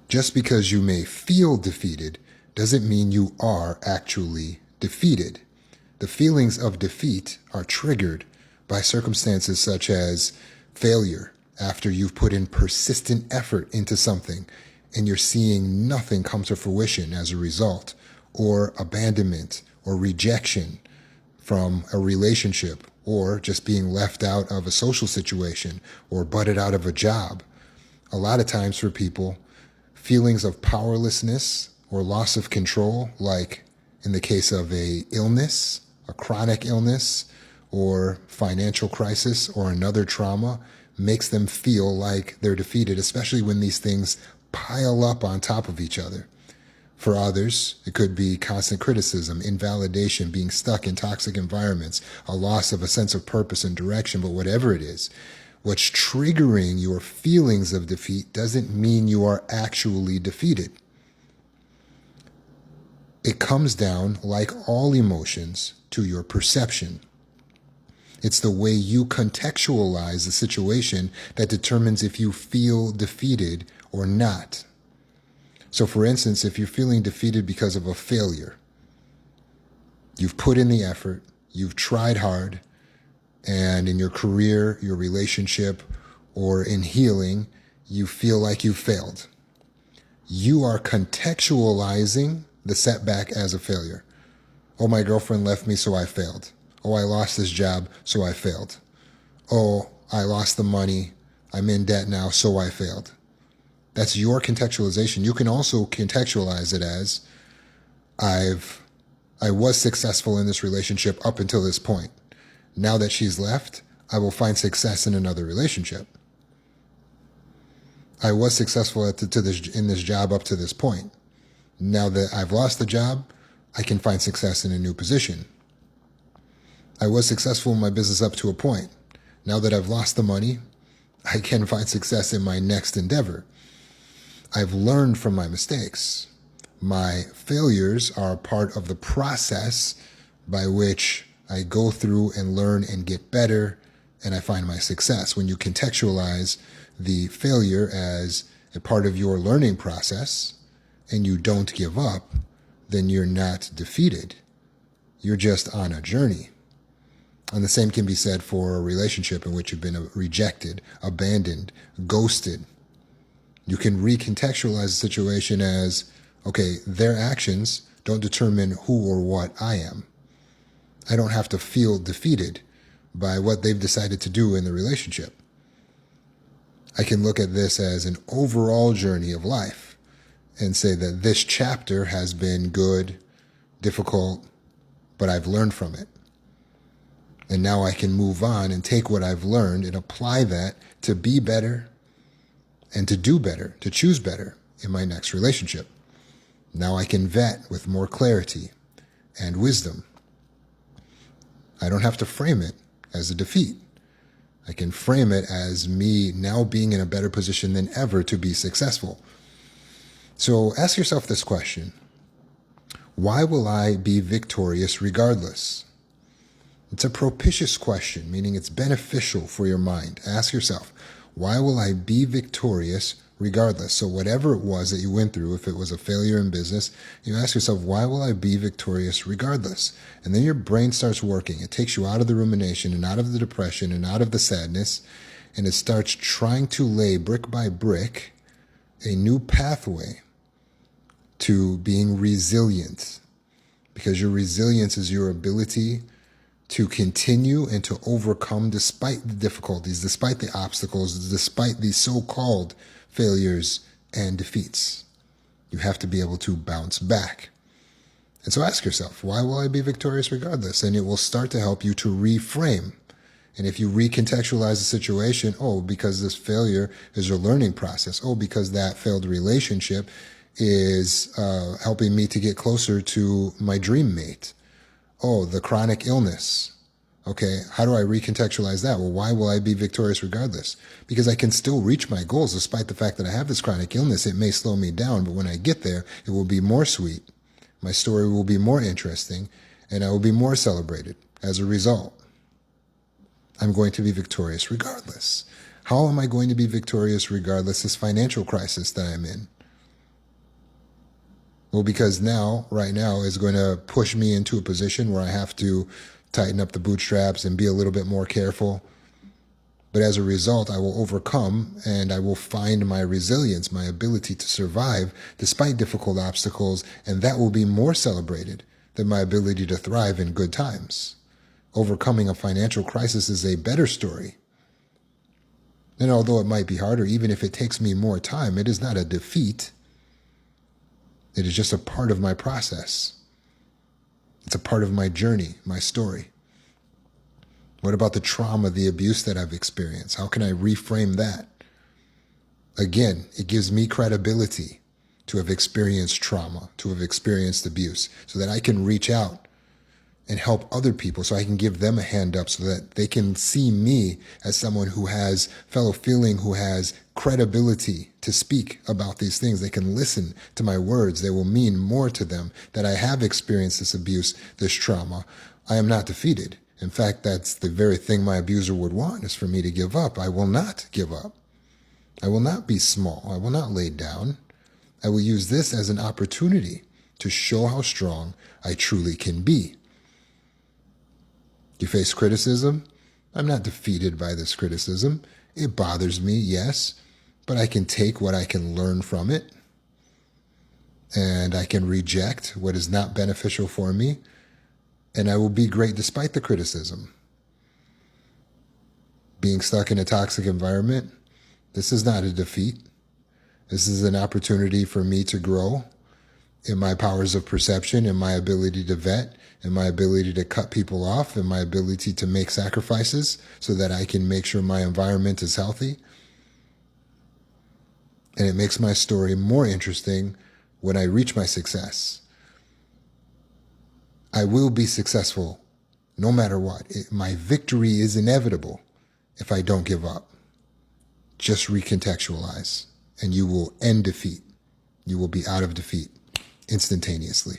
Just because you may feel defeated doesn't mean you are actually defeated. The feelings of defeat are triggered by circumstances such as failure after you've put in persistent effort into something and you're seeing nothing come to fruition as a result, or abandonment or rejection from a relationship, or just being left out of a social situation or butted out of a job. A lot of times for people, feelings of powerlessness or loss of control, like in the case of a illness, a chronic illness, or financial crisis, or another trauma, makes them feel like they're defeated, especially when these things pile up on top of each other. For others, it could be constant criticism, invalidation, being stuck in toxic environments, a loss of a sense of purpose and direction. But whatever it is, what's triggering your feelings of defeat doesn't mean you are actually defeated. It comes down, like all emotions, to your perception. It's the way you contextualize the situation that determines if you feel defeated or not. So for instance, if you're feeling defeated because of a failure, you've put in the effort, you've tried hard, and in your career, your relationship, or in healing, you feel like you failed. You are contextualizing the setback as a failure. Oh, my girlfriend left me, so I failed. Oh, I lost this job, so I failed. Oh, I lost the money, I'm in debt now, so I failed. That's your contextualization. You can also contextualize it as, I was successful in this relationship up until this point. Now that she's left, I will find success in another relationship. I was successful in this job up to this point. Now that I've lost the job, I can find success in a new position. I was successful in my business up to a point. Now that I've lost the money, I can find success in my next endeavor. I've learned from my mistakes. My failures are part of the process by which I go through and learn and get better, and I find my success. When you contextualize the failure as a part of your learning process and you don't give up, then you're not defeated. You're just on a journey. And the same can be said for a relationship in which you've been rejected, abandoned, ghosted. You can recontextualize the situation as, okay, their actions don't determine who or what I am. I don't have to feel defeated by what they've decided to do in the relationship. I can look at this as an overall journey of life and say that this chapter has been good, difficult, but I've learned from it. And now I can move on and take what I've learned and apply that to be better and to do better, to choose better in my next relationship. Now I can vet with more clarity and wisdom. I don't have to frame it as a defeat. I can frame it as me now being in a better position than ever to be successful. So ask yourself this question: why will I be victorious regardless? It's a propitious question, meaning it's beneficial for your mind. Ask yourself, why will I be victorious regardless? So whatever it was that you went through, if it was a failure in business, you ask yourself, why will I be victorious regardless? And then your brain starts working. It takes you out of the rumination and out of the depression and out of the sadness, and it starts trying to lay brick by brick a new pathway to being resilient. Because your resilience is your ability to continue and to overcome despite the difficulties, despite the obstacles, despite the so-called failures and defeats. You have to be able to bounce back. And so ask yourself, why will I be victorious regardless? And it will start to help you to reframe. And if you recontextualize the situation, oh, because this failure is a learning process. Oh, because that failed relationship is helping me to get closer to my dream mate. Oh, the chronic illness. Okay, how do I recontextualize that? Well, why will I be victorious regardless? Because I can still reach my goals despite the fact that I have this chronic illness. It may slow me down, but when I get there, it will be more sweet. My story will be more interesting, and I will be more celebrated as a result. I'm going to be victorious regardless. How am I going to be victorious regardless this financial crisis that I'm in? Well, because now, right now, is going to push me into a position where I have to tighten up the bootstraps and be a little bit more careful. But as a result, I will overcome and I will find my resilience, my ability to survive despite difficult obstacles, and that will be more celebrated than my ability to thrive in good times. Overcoming a financial crisis is a better story. And although it might be harder, even if it takes me more time, it is not a defeat. It is just a part of my process. It's a part of my journey, my story. What about the trauma, the abuse that I've experienced? How can I reframe that? Again, it gives me credibility to have experienced trauma, to have experienced abuse, so that I can reach out and help other people, so I can give them a hand up so that they can see me as someone who has fellow feeling, who has credibility to speak about these things. They can listen to my words. They will mean more to them that I have experienced this abuse, this trauma. I am not defeated. In fact, that's the very thing my abuser would want, is for me to give up. I will not give up. I will not be small. I will not lay down. I will use this as an opportunity to show how strong I truly can be. You face criticism? I'm not defeated by this criticism. It bothers me, yes, but I can take what I can learn from it, and I can reject what is not beneficial for me, and I will be great despite the criticism. Being stuck in a toxic environment, this is not a defeat. This is an opportunity for me to grow in my powers of perception, in my ability to vet, in my ability to cut people off, in my ability to make sacrifices so that I can make sure my environment is healthy. And it makes my story more interesting when I reach my success. I will be successful no matter what. My victory is inevitable if I don't give up. Just recontextualize, and you will end defeat. You will be out of defeat instantaneously.